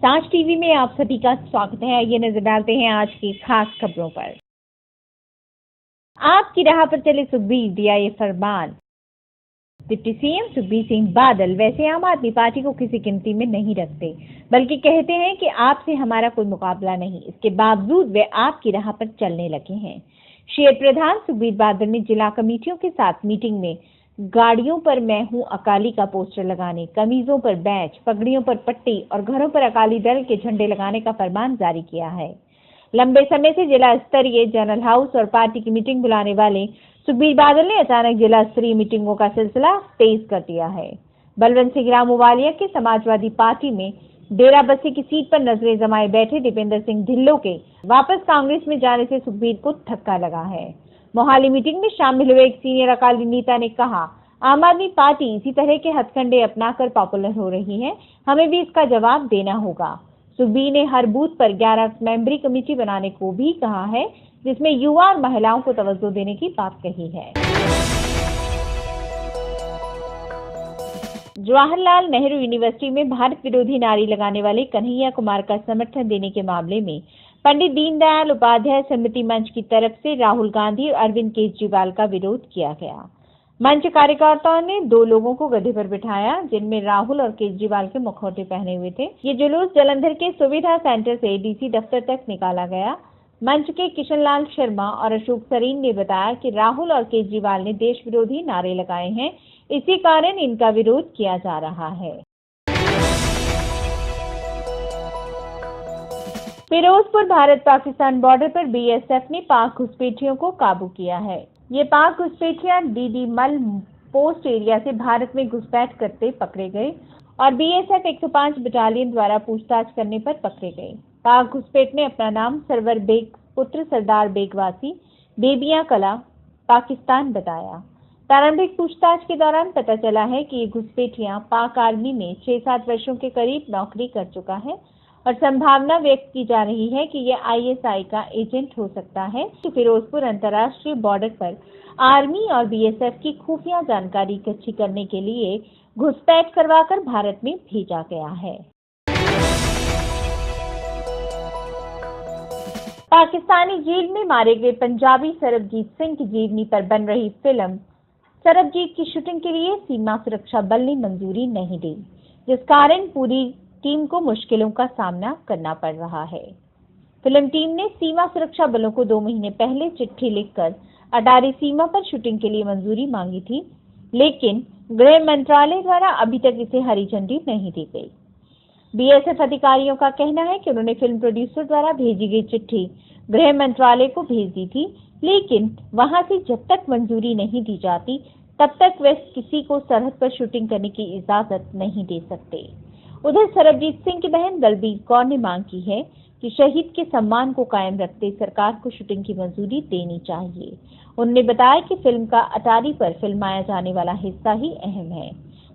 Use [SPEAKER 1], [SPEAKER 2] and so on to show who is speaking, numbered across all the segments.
[SPEAKER 1] ताज TV में आप सभी का स्वागत है। ये नजर डालते हैं आज की खास खबरों पर। आपकी राह पर चले सुखबीर, दिया ये फरमान। डिप्टी सीएम सुखबीर सिंह बादल वैसे आम आदमी पार्टी को किसी गिनती में नहीं रखते, बल्कि कहते हैं कि आपसे हमारा कोई मुकाबला नहीं। इसके बावजूद वे आपकी राह पर चलने लगे हैं। शेर प्रधान सुखबीर बादल ने जिला कमेटियों के साथ मीटिंग में गाड़ियों पर मैं हूं अकाली का पोस्टर लगाने, कमीजों पर बैच, पगड़ियों पर पट्टी और घरों पर अकाली दल के झंडे लगाने का फरमान जारी किया है। लंबे समय से जिला स्तरीय जनरल हाउस और पार्टी की मीटिंग बुलाने वाले सुखबीर बादल ने अचानक जिला स्तरीय मीटिंगों का सिलसिला तेज कर दिया है। बलवंत सिंह रामूवालिया के समाजवादी पार्टी में डेराबस्सी की सीट पर नजरें जमाए बैठे दीपेंद्र सिंह ढिल्लों के वापस कांग्रेस में जाने से सुखबीर को धक्का लगा है। मोहाली मीटिंग में शामिल हुए एक सीनियर अकाली नेता ने कहा, आम आदमी पार्टी इसी तरह के हथकंडे अपनाकर पॉपुलर हो रही है, हमें भी इसका जवाब देना होगा। सुखबीर ने हर बूथ पर 11 मेंबरी कमेटी बनाने को भी कहा है, जिसमें युवा और महिलाओं को तवज्जो देने की बात कही है। जवाहरलाल नेहरू यूनिवर्सिटी में भारत विरोधी नारे लगाने वाले कन्हैया कुमार का समर्थन देने के मामले में पंडित दीनदयाल उपाध्याय स्मृति मंच की तरफ से राहुल गांधी और अरविंद केजरीवाल का विरोध किया गया। मंच कार्यकर्ताओं ने 2 लोगों को गधे पर बिठाया, जिनमें राहुल और केजरीवाल के मुखौटे पहने हुए थे। ये जुलूस जलंधर के सुविधा सेंटर से डीसी दफ्तर तक निकाला गया। मंच के किशनलाल शर्मा और अशोक सरीन ने बताया कि राहुल और केजरीवाल ने देश विरोधी नारे लगाए हैं, इसी कारण इनका विरोध किया जा रहा है। फिरोजपुर भारत पाकिस्तान बॉर्डर पर बीएसएफ ने पाक घुसपैठियों को काबू किया है। ये पाक घुसपैठियां डीडी मल पोस्ट एरिया से भारत में घुसपैठ करते पकड़े गए और बीएसएफ 105 बटालियन द्वारा पूछताछ करने पर पकड़े गए। पाक घुसपैठ ने अपना नाम सरवर बेग पुत्र सरदार बेगवासी बेबिया कला पाकिस्तान बताया। प्रारंभिक पूछताछ के दौरान पता चला है कि ये घुसपैठियां पाक आर्मी में 6-7 वर्षों के करीब नौकरी कर चुका है और संभावना व्यक्त की जा रही है कि यह आईएसआई का एजेंट हो सकता है। फिरोजपुर अंतर्राष्ट्रीय बॉर्डर पर आर्मी और बीएसएफ की खुफिया जानकारी इकट्ठी करने के लिए घुसपैठ करवाकर भारत में भेजा गया है। पाकिस्तानी जेल में मारे गए पंजाबी सरबजीत सिंह की जीवनी पर बन रही फिल्म सरबजीत की शूटिंग के लिए सीमा सुरक्षा बल ने मंजूरी नहीं दी, जिस कारण पूरी टीम को मुश्किलों का सामना करना पड़ रहा है। फिल्म टीम ने सीमा सुरक्षा बलों को 2 महीने पहले चिट्ठी लिखकर अटारी सीमा पर शूटिंग के लिए मंजूरी मांगी थी, लेकिन गृह मंत्रालय द्वारा अभी तक इसे हरी झंडी नहीं दी गई। बीएसएफ अधिकारियों का कहना है कि उन्होंने फिल्म प्रोड्यूसर द्वारा भेजी गई चिट्ठी गृह मंत्रालय को भेज दी थी, लेकिन वहां से जब तक मंजूरी नहीं दी जाती तब तक वे किसी को सरहद पर शूटिंग करने की इजाजत नहीं दे सकते। उधर सरबजीत सिंह की बहन दलबीर कौर ने मांग की है कि शहीद के सम्मान को कायम रखते सरकार को शूटिंग की मंजूरी देनी चाहिए। उन्होंने बताया कि फिल्म का अटारी पर फिल्माया जाने वाला हिस्सा ही अहम है।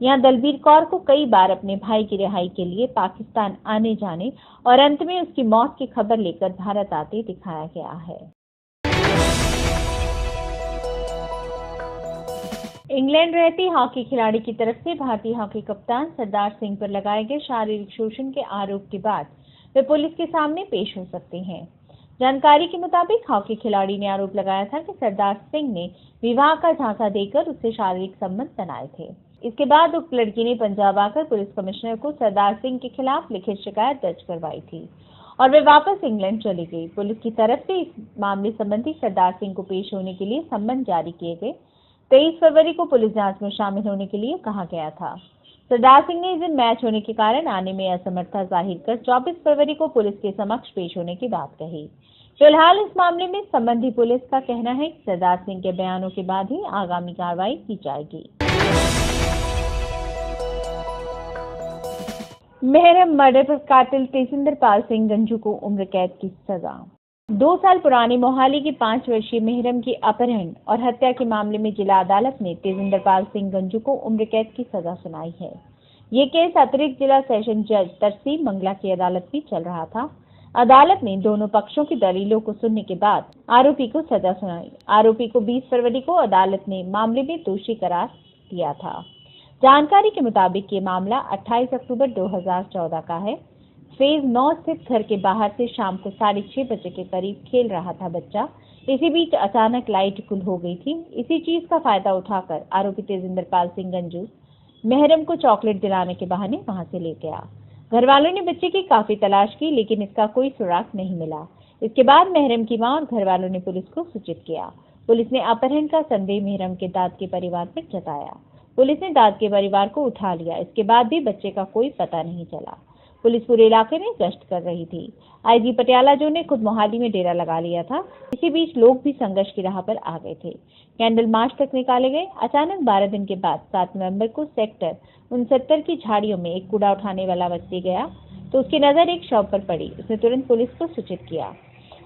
[SPEAKER 1] यहाँ दलबीर कौर को कई बार अपने भाई की रिहाई के लिए पाकिस्तान आने जाने और अंत में उसकी मौत की खबर लेकर भारत आते दिखाया गया है। इंग्लैंड रहते हॉकी खिलाड़ी की तरफ से भारतीय हॉकी कप्तान सरदार सिंह पर लगाए गए शारीरिक शोषण के आरोप के बाद वे पुलिस के सामने पेश हो सकते हैं। जानकारी के मुताबिक हॉकी खिलाड़ी ने आरोप लगाया था कि सरदार सिंह ने विवाह का झांसा देकर उससे शारीरिक संबंध बनाए थे। इसके बाद उक्त लड़की ने पंजाब आकर पुलिस कमिश्नर को सरदार सिंह के खिलाफ लिखित शिकायत दर्ज करवाई थी और वे वापस इंग्लैंड चली गई। पुलिस की तरफ से इस मामले संबंधी सरदार सिंह को पेश होने के लिए सम्मन जारी किए गए। 23 फरवरी को पुलिस जांच में शामिल होने के लिए कहा गया था। सरदार सिंह ने इस दिन मैच होने के कारण आने में असमर्थता जाहिर कर 24 फरवरी को पुलिस के समक्ष पेश होने की बात कही। फिलहाल इस मामले में संबंधी पुलिस का कहना है कि सरदार सिंह के बयानों के बाद ही आगामी कार्रवाई की जाएगी। मेहरम मर्डर पर कातिल तेजिंदर पाल सिंह गंजू को उम्र कैद की सजा। 2 साल पुरानी मोहाली की 5 वर्षीय मेहरम की अपहरण और हत्या के मामले में जिला अदालत ने तेजिंदर पाल सिंह गंजू को उम्र कैद की सजा सुनाई है। ये केस अतिरिक्त जिला सेशन जज तरसीम मंगला की अदालत में चल रहा था। अदालत ने दोनों पक्षों की दलीलों को सुनने के बाद आरोपी को सजा सुनाई। आरोपी को 20 फरवरी को अदालत ने मामले में दोषी करार दिया था। जानकारी के मुताबिक ये मामला 28 अक्टूबर 2014 का है। फेज 9 स्थित घर के बाहर से शाम को 6:30 बजे के करीब खेल रहा था बच्चा। इसी बीच अचानक लाइट गुल हो गई थी। इसी चीज का फायदा उठाकर आरोपी तेजिंदर पाल सिंह गंजू महरम को चॉकलेट दिलाने के बहाने वहां से ले गया। घर वालों ने बच्चे की काफी तलाश की, लेकिन इसका कोई सुराग नहीं मिला। इसके बाद महरम की मां और घर वालों ने पुलिस को सूचित किया। पुलिस ने अपहरण का संदेह महरम के दाद के परिवार पर जताया। पुलिस ने दाद के परिवार को उठा लिया। इसके बाद भी बच्चे का कोई पता नहीं चला। पुलिस पूरे इलाके में गश्त कर रही थी। आईजी पटियाला जो ने खुद मोहाली में डेरा लगा लिया था। इसी बीच लोग भी संघर्ष की राह पर आ गए थे। कैंडल मार्च तक निकाले गए। अचानक 12 दिन के बाद 7 नवंबर को सेक्टर 69 की झाड़ियों में एक कूड़ा उठाने वाला व्यक्ति गया तो उसकी नजर एक शव पर पड़ी। उसने तुरंत पुलिस को सूचित किया।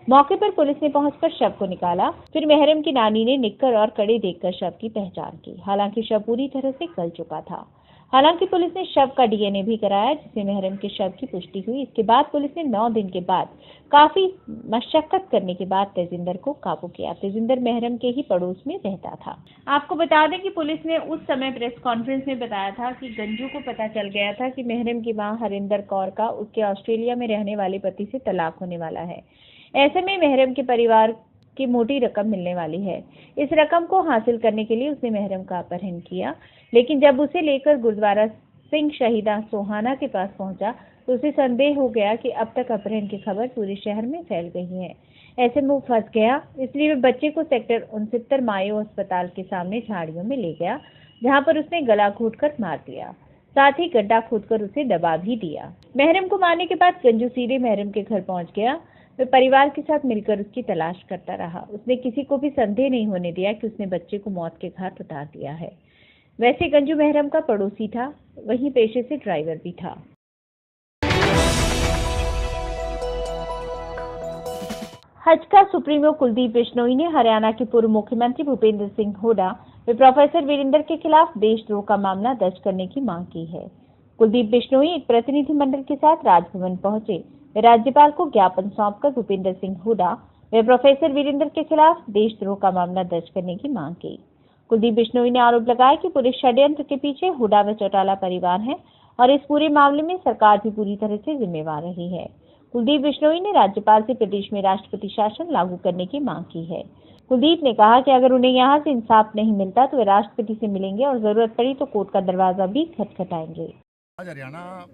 [SPEAKER 1] मौके पर पुलिस ने पहुंचकर शव को निकाला। फिर महरम की नानी ने निक्कर और कड़े देखकर शव की पहचान की। हालांकि शव पूरी तरह से गल चुका था। हालांकि पुलिस ने शव का डीएनए भी कराया, जिससे महरम के शव की पुष्टि हुई। इसके बाद पुलिस ने 9 दिन के बाद काफी मशक्कत करने के बाद तेजिंदर को काबू किया। तेजिंदर महरम के ही पड़ोस में रहता था। आपको बता दें कि पुलिस ने उस समय प्रेस कॉन्फ्रेंस में बताया था कि गंजू को पता चल गया था कि महरम की मां हरिंदर कौर का उसके ऑस्ट्रेलिया में रहने वाले पति से तलाक होने वाला है। ऐसे में महरम के परिवार की मोटी रकम मिलने वाली है। इस रकम को हासिल करने के लिए उसने महरम का अपहरण किया, लेकिन जब उसे लेकर गुरुद्वारा सिंह शहीदा सोहाना के पास पहुंचा तो उसे संदेह हो गया कि अब तक अपहरण की खबर पूरे शहर में फैल गई है। ऐसे में वो फंस गया। इसलिए वह बच्चे को सेक्टर 69 मायो अस्पताल के सामने झाड़ियों में ले गया, जहां पर उसने गला घोंटकर मार दिया। साथ ही गड्ढा खोदकर उसे दबा भी दिया। महरम को मारने के बाद गंजू सीधे महरम के घर पहुंच गया। वह परिवार के साथ मिलकर उसकी तलाश करता रहा। उसने किसी को भी संदेह नहीं होने दिया कि उसने बच्चे को मौत के घाट उतार दिया है। वैसे गंजू महरम का पड़ोसी था, वहीं पेशे से ड्राइवर भी था। हजका सुप्रीमो कुलदीप बिश्नोई ने हरियाणा के पूर्व मुख्यमंत्री भूपेंद्र सिंह हुड्डा व प्रोफेसर वीरेंद्र के खिलाफ देशद्रोह का मामला दर्ज करने की मांग की है। कुलदीप बिश्नोई एक प्रतिनिधिमंडल के साथ राजभवन पहुंचे। वे राज्यपाल को ज्ञापन सौंपकर भूपेंद्र सिंह हुड्डा व प्रोफेसर वीरेंद्र के खिलाफ देशद्रोह का मामला दर्ज करने की मांग की। कुलदीप बिश्नोई ने आरोप लगाया कि पूरे षड्यंत्र के पीछे हुड्डा व चौटाला परिवार है और इस पूरे मामले में सरकार भी पूरी तरह से जिम्मेवार रही है। कुलदीप बिश्नोई ने राज्यपाल से प्रदेश में राष्ट्रपति शासन लागू करने की मांग की है। कुलदीप ने कहा कि अगर उन्हें यहाँ से इंसाफ नहीं मिलता तो वे राष्ट्रपति से मिलेंगे और जरूरत पड़ी तो कोर्ट का दरवाजा भी खटखटाएंगे।
[SPEAKER 2] आज हरियाणा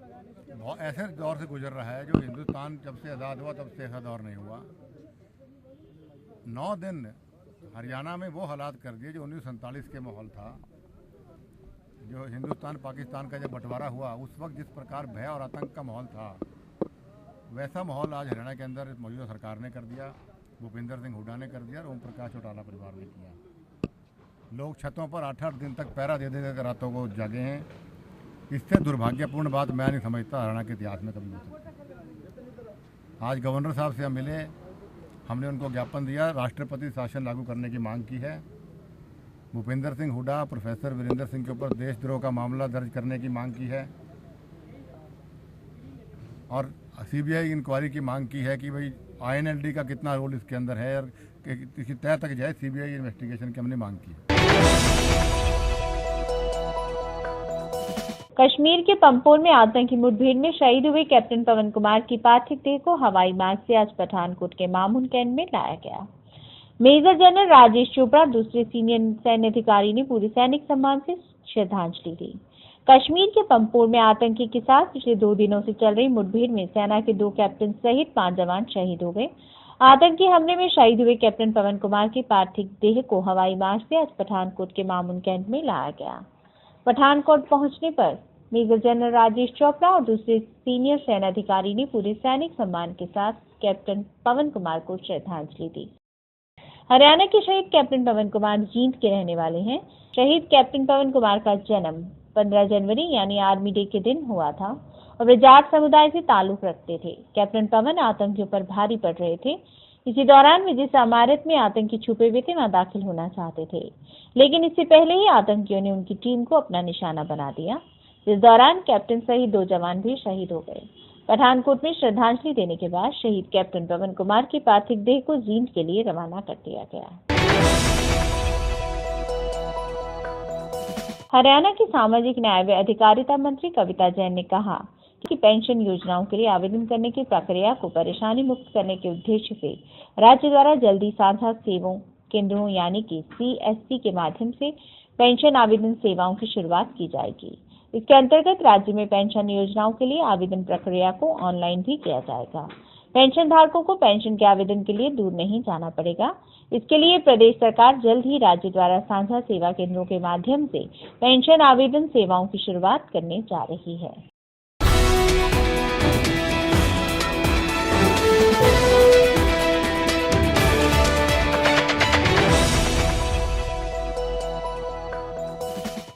[SPEAKER 2] बहुत ऐसे दौर से गुजर रहा है जो हिंदुस्तान जब से आज़ाद हुआ तब से ऐसा दौर नहीं हुआ। 9 दिन हरियाणा में वो हालात कर दिए जो 1947 के माहौल था। जो हिंदुस्तान पाकिस्तान का जब बंटवारा हुआ उस वक्त जिस प्रकार भय और आतंक का माहौल था, वैसा माहौल आज हरियाणा के अंदर मौजूदा सरकार ने कर दिया, भूपेंद्र सिंह हुड्डा ने कर दिया और ओम प्रकाश चौटाला परिवार ने किया। लोग छतों पर 8-8 दिन तक पहरा दे दे रातों को जागे हैं। इससे दुर्भाग्यपूर्ण बात मैं नहीं समझता हरियाणा के इतिहास में कभी हो सकती। आज गवर्नर साहब से हम मिले, हमने उनको ज्ञापन दिया, राष्ट्रपति शासन लागू करने की मांग की है। भूपेंद्र सिंह हुड्डा, प्रोफेसर वीरेंद्र सिंह के ऊपर देशद्रोह का मामला दर्ज करने की मांग की है और सीबीआई इंक्वायरी की मांग की है कि भाई INLD का कितना रोल इसके अंदर है और किसी तय तक जाए सीबीआई इन्वेस्टिगेशन की हमने मांग की।
[SPEAKER 1] कश्मीर के पंपोर में आतंकी मुठभेड़ में शहीद हुए कैप्टन पवन कुमार की पार्थिव देह को हवाई मार्ग से आज पठानकोट के मामून कैंट में लाया गया। मेजर जनरल राजेश चोपड़ा दूसरे सीनियर सैन्य अधिकारी ने पूरे सैनिक सम्मान से श्रद्धांजलि दी। कश्मीर के पंपोर में आतंकी के साथ पिछले 2 दिनों से चल रही मुठभेड़ में सेना के 2 कैप्टन सहित 5 जवान शहीद हो गए। आतंकी हमले में शहीद हुए कैप्टन पवन कुमार की पार्थिव देह को हवाई मार्ग से आज पठानकोट के मामून कैंट में लाया गया। पठानकोट पहुंचने पर मेजर जनरल राजेश चोपड़ा और दूसरे सीनियर सेना अधिकारी ने पूरे सैनिक सम्मान के साथ कैप्टन पवन कुमार को श्रद्धांजलि दी। हरियाणा के शहीद कैप्टन पवन कुमार जींद के रहने वाले हैं। शहीद कैप्टन पवन कुमार का जन्म 15 जनवरी यानी आर्मी डे के दिन हुआ था और वे जाट समुदाय से ताल्लुक रखते थे। कैप्टन पवन आतंकियों पर भारी पड़ रहे थे। इसी दौरान वे जिस इमारत में आतंकी छुपे हुए थे वहां दाखिल होना चाहते थे, लेकिन इससे पहले ही आतंकियों ने उनकी टीम को अपना निशाना बना दिया, जिस दौरान कैप्टन सहित 2 जवान भी शहीद हो गए। पठानकोट में श्रद्धांजलि देने के बाद शहीद कैप्टन पवन कुमार की पार्थिव देह को जींद के लिए रवाना कर दिया गया। हरियाणा की सामाजिक न्याय व अधिकारिता मंत्री कविता जैन ने कहा कि पेंशन योजनाओं के लिए आवेदन करने की प्रक्रिया को परेशानी मुक्त करने के उद्देश्य से राज्य द्वारा जल्दी साझा सेवा केंद्रों यानी कि CSC के माध्यम से पेंशन आवेदन सेवाओं की शुरुआत की जाएगी। इसके अंतर्गत राज्य में पेंशन योजनाओं के लिए आवेदन प्रक्रिया को ऑनलाइन भी किया जाएगा। पेंशन धारकों को पेंशन के आवेदन के लिए दूर नहीं जाना पड़ेगा। इसके लिए प्रदेश सरकार जल्द ही राज्य द्वारा साझा सेवा केंद्रों के माध्यम से पेंशन आवेदन सेवाओं की शुरुआत करने जा रही है।